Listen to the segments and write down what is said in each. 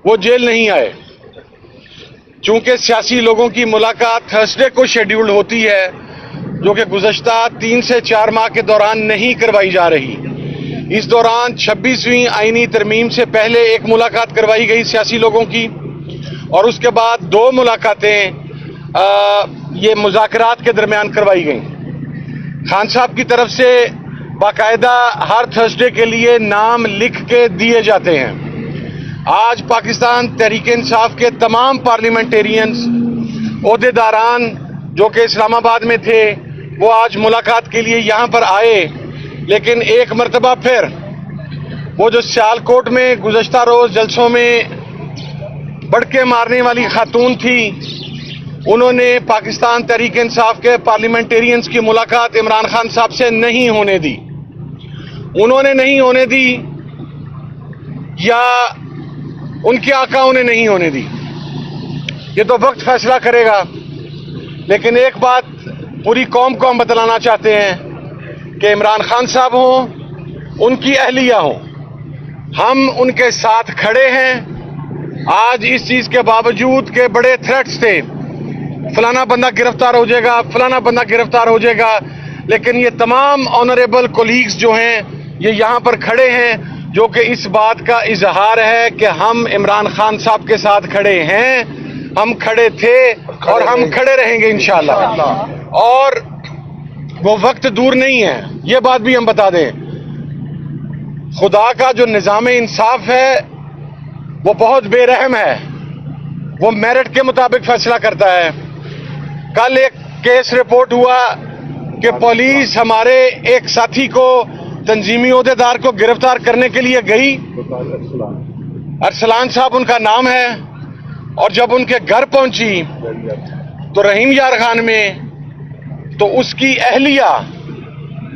وہ جیل نہیں آئے. چونکہ سیاسی لوگوں کی ملاقات تھرسڈے کو شیڈیولڈ ہوتی ہے، جو کہ گزشتہ 3 سے 4 ماہ کے دوران نہیں کروائی جا رہی. اس دوران 26ویں آئینی ترمیم سے پہلے ایک ملاقات کروائی گئی سیاسی لوگوں کی، اور اس کے بعد 2 ملاقاتیں یہ مذاکرات کے درمیان کروائی گئیں. خان صاحب کی طرف سے باقاعدہ ہر تھرسڈے کے لیے نام لکھ کے دیے جاتے ہیں. آج پاکستان تحریک انصاف کے تمام پارلیمنٹیرینز، عہدیداران جو کہ اسلام آباد میں تھے، وہ آج ملاقات کے لیے یہاں پر آئے. لیکن ایک مرتبہ پھر وہ جو سیالکوٹ میں گزشتہ روز جلسوں میں بڑکے مارنے والی خاتون تھی، انہوں نے پاکستان تحریک انصاف کے پارلیمنٹیرینز کی ملاقات عمران خان صاحب سے نہیں ہونے دی. انہوں نے نہیں ہونے دی یا ان کے آقا انہیں نہیں ہونے دی، یہ تو وقت فیصلہ کرے گا. لیکن ایک بات پوری قوم کو ہم بتلانا چاہتے ہیں کہ عمران خان صاحب ہوں، ان کی اہلیہ ہوں، ہم ان کے ساتھ کھڑے ہیں. آج اس چیز کے باوجود کہ بڑے تھریٹس تھے، فلانا بندہ گرفتار ہو جائے گا، فلانا بندہ گرفتار ہو جائے گا، لیکن یہ تمام آنریبل کولیگز جو ہیں یہ یہاں پر کھڑے ہیں، جو کہ اس بات کا اظہار ہے کہ ہم عمران خان صاحب کے ساتھ کھڑے ہیں، ہم کھڑے تھے اور ہم کھڑے رہیں گے انشاءاللہ. اور وہ وقت دور نہیں ہے، یہ بات بھی ہم بتا دیں. خدا کا جو نظام انصاف ہے وہ بہت بے رحم ہے، وہ میرٹ کے مطابق فیصلہ کرتا ہے. کل ایک کیس رپورٹ ہوا کہ پولیس ہمارے ایک ساتھی کو، تنظیمی عہدیدار کو گرفتار کرنے کے لیے گئی، ارسلان صاحب ان کا نام ہے، اور جب ان کے گھر پہنچی تو رحیم یار خان میں، تو اس کی اہلیہ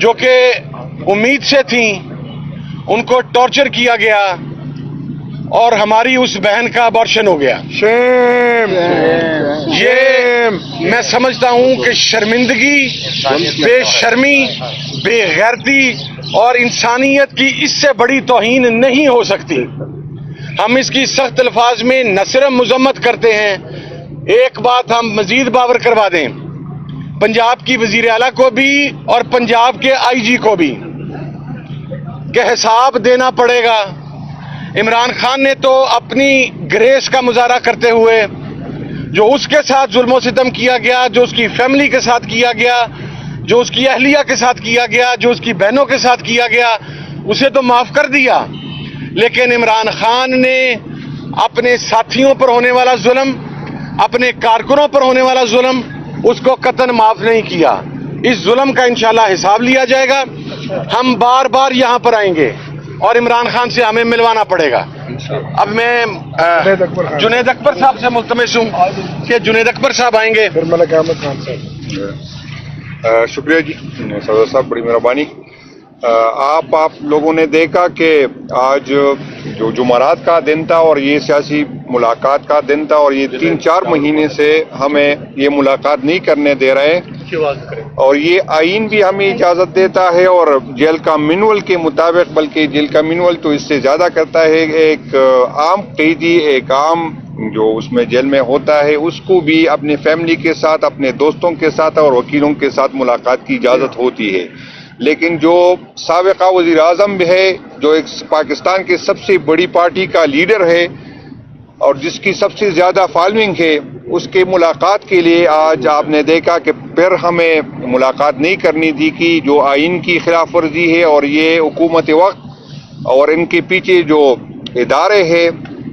جو کہ امید سے تھیں ان کو ٹارچر کیا گیا اور ہماری اس بہن کا ابارشن ہو گیا. شیم! یہ میں سمجھتا ہوں کہ شرمندگی، بے شرمی، بے غیرتی اور انسانیت کی اس سے بڑی توہین نہیں ہو سکتی. ہم اس کی سخت الفاظ میں نہ صرف مذمت کرتے ہیں، ایک بات ہم مزید باور کروا دیں پنجاب کی وزیر اعلیٰ کو بھی اور پنجاب کے آئی جی کو بھی، کہ حساب دینا پڑے گا. عمران خان نے تو اپنی گریس کا مظاہرہ کرتے ہوئے جو اس کے ساتھ ظلم و ستم کیا گیا، جو اس کی فیملی کے ساتھ کیا گیا، جو اس کی اہلیہ کے ساتھ کیا گیا، جو اس کی بہنوں کے ساتھ کیا گیا، اسے تو معاف کر دیا. لیکن عمران خان نے اپنے ساتھیوں پر ہونے والا ظلم، اپنے کارکنوں پر ہونے والا ظلم، اس کو قطعاً معاف نہیں کیا. اس ظلم کا انشاءاللہ حساب لیا جائے گا. ہم بار بار یہاں پر آئیں گے اور عمران خان سے ہمیں ملوانا پڑے گا. اب میں جنید اکبر صاحب سے ملتمس ہوں کہ جنید اکبر صاحب آئیں گے. پھر ملک احمد خان صاحب. شکریہ جی صدر صاحب، بڑی مہربانی. آپ لوگوں نے دیکھا کہ آج جو جمعرات کا دن تھا اور یہ سیاسی ملاقات کا دن تھا، اور یہ 3-4 مہینے سے ہمیں یہ ملاقات نہیں کرنے دے رہے، اور یہ آئین بھی ہمیں اجازت دیتا ہے اور جیل کا مینول کے مطابق، بلکہ جیل کا مینول تو اس سے زیادہ کرتا ہے. ایک عام قیدی، ایک عام جو اس میں جیل میں ہوتا ہے، اس کو بھی اپنے فیملی کے ساتھ، اپنے دوستوں کے ساتھ اور وکیلوں کے ساتھ ملاقات کی اجازت ہوتی ہے. لیکن جو سابقہ وزیر اعظم ہے، جو ایک پاکستان کے سب سے بڑی پارٹی کا لیڈر ہے اور جس کی سب سے زیادہ فالوئنگ ہے، اس کے ملاقات کے لیے آج آپ نے دیکھا کہ پھر ہمیں ملاقات نہیں کرنی دی کہ جو آئین کی خلاف ورزی ہے. اور یہ حکومت وقت اور ان کے پیچھے جو ادارے ہیں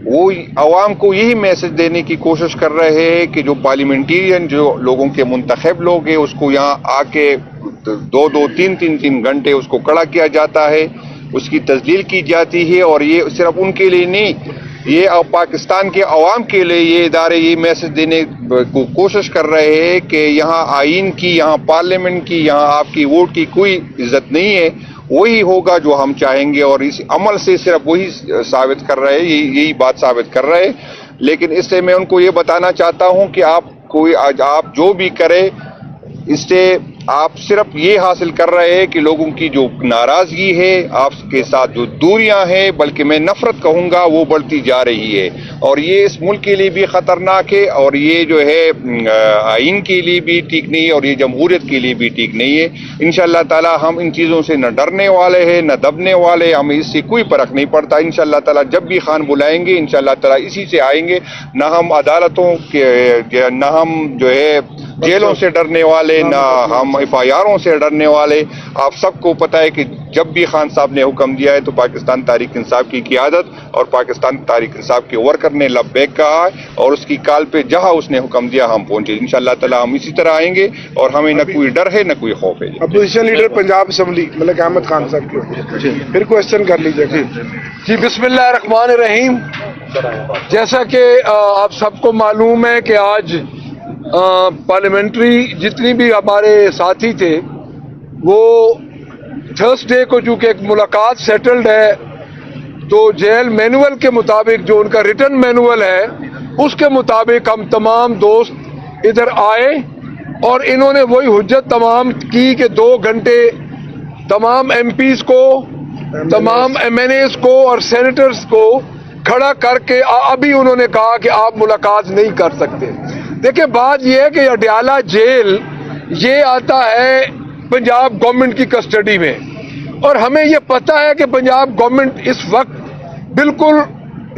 وہ عوام کو یہی میسج دینے کی کوشش کر رہے ہیں کہ جو پارلیمنٹیرین، جو لوگوں کے منتخب لوگ ہیں، اس کو یہاں آ کے 2-3 گھنٹے اس کو کھڑا کیا جاتا ہے، اس کی تذلیل کی جاتی ہے. اور یہ صرف ان کے لیے نہیں، یہ پاکستان کے عوام کے لیے یہ ادارے یہ میسج دینے کو کوشش کر رہے ہیں کہ یہاں آئین کی، یہاں پارلیمنٹ کی، یہاں آپ کی ووٹ کی کوئی عزت نہیں ہے. وہی ہوگا جو ہم چاہیں گے، اور اس عمل سے صرف وہی ثابت کر رہے ہیں، یہی بات ثابت کر رہے ہیں. لیکن اس سے میں ان کو یہ بتانا چاہتا ہوں کہ آپ جو بھی کرے، اس سے آپ صرف یہ حاصل کر رہے ہیں کہ لوگوں کی جو ناراضگی ہے آپ کے ساتھ جو دوریاں ہیں بلکہ میں نفرت کہوں گا وہ بڑھتی جا رہی ہے اور یہ اس ملک کے لیے بھی خطرناک ہے اور یہ جو ہے آئین کے لیے بھی ٹھیک نہیں ہے اور یہ جمہوریت کے لیے بھی ٹھیک نہیں ہے. انشاءاللہ تعالی ہم ان چیزوں سے نہ ڈرنے والے ہیں نہ دبنے والے, ہمیں اس سے کوئی فرق نہیں پڑتا. انشاءاللہ تعالی جب بھی خان بلائیں گے انشاءاللہ تعالی اسی سے آئیں گے. نہ ہم عدالتوں کے نہ ہم جو ہے جیلوں سے ڈرنے والے نہ ہم ایف آئی آروں سے ڈرنے والے. آپ سب کو پتہ ہے کہ جب بھی خان صاحب نے حکم دیا ہے تو پاکستان تحریک انصاف کی قیادت اور پاکستان تحریک انصاف کے ورکر نے لبیک کہا ہے اور اس کی کال پہ جہاں اس نے حکم دیا ہم پہنچے. انشاءاللہ تعالی ہم اسی طرح آئیں گے اور ہمیں نہ کوئی ڈر ہے نہ کوئی خوف ہے. Opposition leader Punjab assembly Malik Ahmad Khan صاحب کے پھر کوشچن کر لیجیے. جی بسم اللہ الرحمن الرحیم. جیسا کہ آپ سب کو معلوم ہے کہ آج پارلیمنٹری جتنی بھی ہمارے ساتھی تھے وہ تھرسڈے کو چونکہ ایک ملاقات سیٹلڈ ہے تو جیل مینول کے مطابق جو ان کا ریٹن مینول ہے اس کے مطابق ہم تمام دوست ادھر آئے اور انہوں نے وہی حجت تمام کی کہ 2 گھنٹے تمام ایم پیز کو تمام ایم این ایز کو اور سینیٹرز کو کھڑا کر کے ابھی انہوں نے کہا کہ آپ ملاقات نہیں کر سکتے. دیکھیں بات یہ ہے کہ اڈیالہ جیل یہ آتا ہے پنجاب گورنمنٹ کی کسٹڈی میں اور ہمیں یہ پتہ ہے کہ پنجاب گورنمنٹ اس وقت بالکل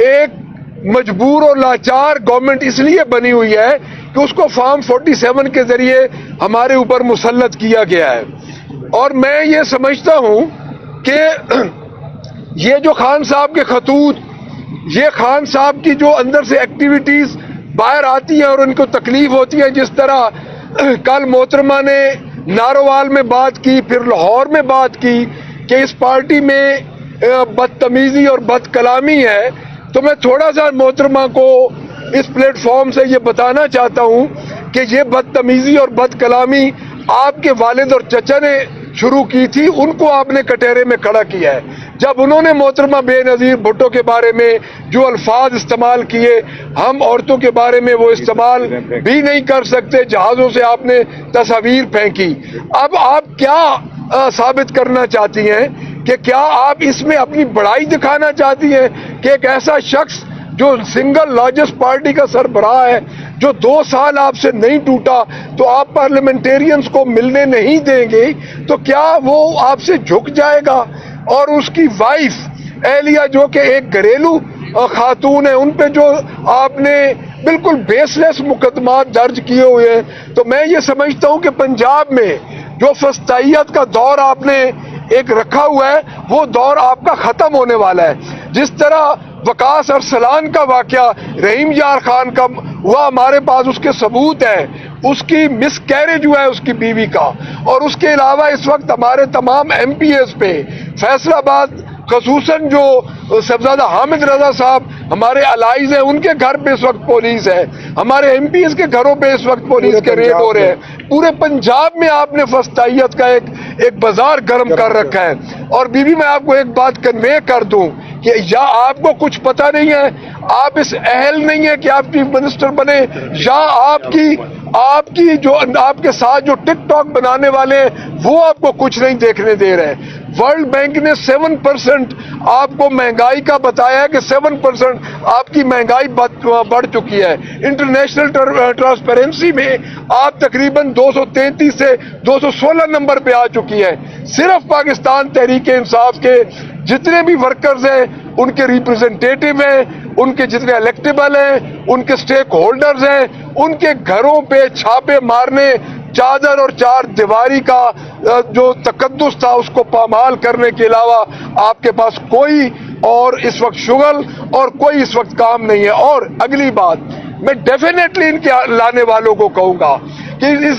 ایک مجبور اور لاچار گورنمنٹ اس لیے بنی ہوئی ہے کہ اس کو فارم 47 کے ذریعے ہمارے اوپر مسلط کیا گیا ہے. اور میں یہ سمجھتا ہوں کہ یہ جو خان صاحب کے خطوط یہ خان صاحب کی جو اندر سے ایکٹیویٹیز باہر آتی ہیں اور ان کو تکلیف ہوتی ہے, جس طرح کل محترمہ نے ناروال میں بات کی پھر لاہور میں بات کی کہ اس پارٹی میں بدتمیزی اور بد کلامی ہے, تو میں تھوڑا سا محترمہ کو اس پلیٹ فارم سے یہ بتانا چاہتا ہوں کہ یہ بدتمیزی اور بد کلامی آپ کے والد اور چچا نے شروع کی تھی, ان کو آپ نے کٹہرے میں کھڑا کیا ہے. جب انہوں نے محترمہ بے نظیر بھٹو کے بارے میں جو الفاظ استعمال کیے ہم عورتوں کے بارے میں وہ استعمال بھی نہیں کر سکتے, جہازوں سے آپ نے تصاویر پھینکی. اب آپ کیا ثابت کرنا چاہتی ہیں کہ کیا آپ اس میں اپنی بڑائی دکھانا چاہتی ہیں کہ ایک ایسا شخص جو سنگل لارجسٹ پارٹی کا سربراہ ہے جو 2 سال آپ سے نہیں ٹوٹا تو آپ پارلیمنٹیرینز کو ملنے نہیں دیں گے, تو کیا وہ آپ سے جھک جائے گا؟ اور اس کی وائف اہلیہ جو کہ ایک گھریلو خاتون ہے ان پہ جو آپ نے بالکل بیس لیس مقدمات درج کیے ہوئے ہیں, تو میں یہ سمجھتا ہوں کہ پنجاب میں جو فسطائیت کا دور آپ نے ایک رکھا ہوا ہے وہ دور آپ کا ختم ہونے والا ہے. جس طرح وقاص ارسلان کا واقعہ رحیم یار خان کا ہوا, ہمارے پاس اس کے ثبوت ہیں, اس کی مس کیریج ہوا ہے اس کی بیوی کا, اور اس کے علاوہ اس وقت ہمارے تمام ایم پی ایز پہ فیصل آباد خصوصاً جو صاحبزادہ حامد رضا صاحب ہمارے الائز ہیں ان کے گھر پہ اس وقت پولیس ہے, ہمارے ایم پی ایز کے گھروں پہ اس وقت پولیس کے ریڈ ہو رہے ہیں. پورے پنجاب میں آپ نے فسطائیت کا ایک بازار گرم کر رکھا ہے. اور بیوی میں آپ کو ایک بات کنوے کر دوں کہ یا آپ کو کچھ پتہ نہیں ہے, آپ اس اہل نہیں ہے کہ آپ چیف منسٹر بنے, یا آپ کی جو آپ کے ساتھ جو ٹک ٹاک بنانے والے ہیں وہ آپ کو کچھ نہیں دیکھنے دے رہے. ورلڈ بینک نے 7% آپ کو مہنگائی کا بتایا ہے کہ 7% آپ کی مہنگائی بڑھ چکی ہے. انٹرنیشنل ٹرانسپیرنسی میں آپ تقریباً 233 سے 216 نمبر پہ آ چکی ہے. صرف پاکستان تحریک انصاف کے جتنے بھی ورکرز ہیں ان کے ریپرزنٹیٹیو ہیں, ان کے جتنے الیکٹیبل ہیں, ان کے سٹیک ہولڈرز ہیں, ان کے گھروں پہ چھاپے مارنے, چادر اور 4 دیواری کا جو تقدس تھا اس کو پامال کرنے کے علاوہ آپ کے پاس کوئی اور اس وقت شغل اور کوئی اس وقت کام نہیں ہے. اور اگلی بات میں ڈیفینیٹلی ان کے لانے والوں کو کہوں گا کہ اس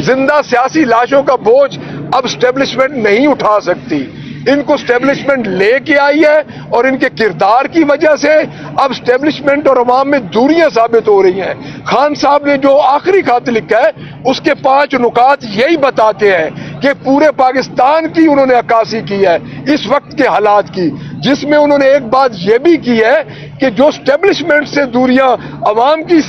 زندہ سیاسی لاشوں کا بوجھ اب اسٹیبلشمنٹ نہیں اٹھا سکتی. ان کو اسٹیبلشمنٹ لے کے آئی ہے اور ان کے کردار کی وجہ سے اب اسٹیبلشمنٹ اور عوام میں دوریاں ثابت ہو رہی ہیں. خان صاحب نے جو آخری خط لکھا ہے اس کے 5 نکات یہی بتاتے ہیں کہ پورے پاکستان کی انہوں نے عکاسی کی ہے اس وقت کے حالات کی. جس میں انہوں نے ایک بات یہ بھی کی ہے کہ جو اسٹیبلشمنٹ سے دوریاں عوام کی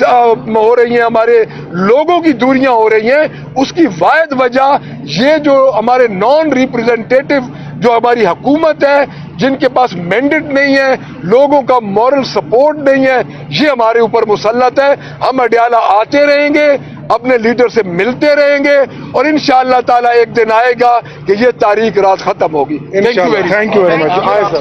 ہو رہی ہیں، ہمارے لوگوں کی دوریاں ہو رہی ہیں، اس کی واحد وجہ یہ جو ہمارے نان ریپرزینٹیٹو جو ہماری حکومت ہے، جن کے پاس مینڈیٹ نہیں ہے، لوگوں کا مورل سپورٹ نہیں ہے، یہ ہمارے اوپر مسلط ہے۔ ہم اڈیالہ آتے رہیں گے، اپنے لیڈر سے ملتے رہیں گے، اور انشاءاللہ تعالی ایک دن آئے گا کہ یہ تاریخ رات ختم ہوگی۔ انشاءاللہ۔ Thank you very much. آئے سر۔